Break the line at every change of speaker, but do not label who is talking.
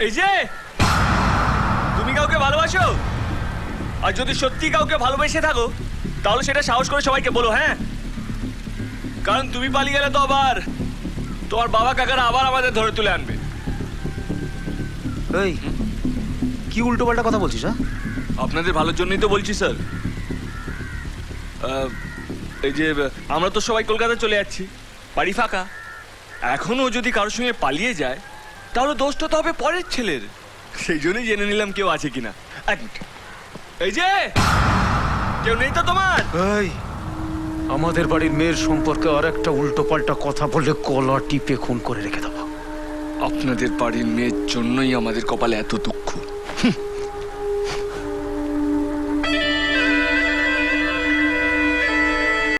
এই যে তুমি কাউকে ভালোবাসো, আর যদি সত্যি কাউকে ভালোবেসে থাকো তাহলে সেটা সাহস করে সবাইকে বলো, হ্যাঁ? কারণ তুমি পালিয়ে গেলে তো আবার তোমার বাবা কাকারা আবার আমাদের ধরে তুলে আনবে।
এই কি উল্টো পাল্টা কথা বলছিস? হ্যাঁ,
আপনাদের ভালোর জন্যই তো বলছি স্যার। এই যে আমরা তো সবাই কলকাতা চলে যাচ্ছি, বাড়ি ফাঁকা। এখনও যদি কারোর সঙ্গে পালিয়ে যায় তাহলে দোষটা তো হবে পরের ছেলের। সেই জন্যই জেনে নিলাম কেউ আছে কিনা। এক মিনিট, এই যে কেউ নেই তো তোমার?
এই আমাদের বাড়ির মেয়ের সম্পর্কে আর একটা উল্টো পাল্টা কথা বললে গলা টিপে খুন করে রেখে দেবো।
আপনাদের বাড়ির মেয়ের জন্যই আমাদের কপালে এত দুঃখ।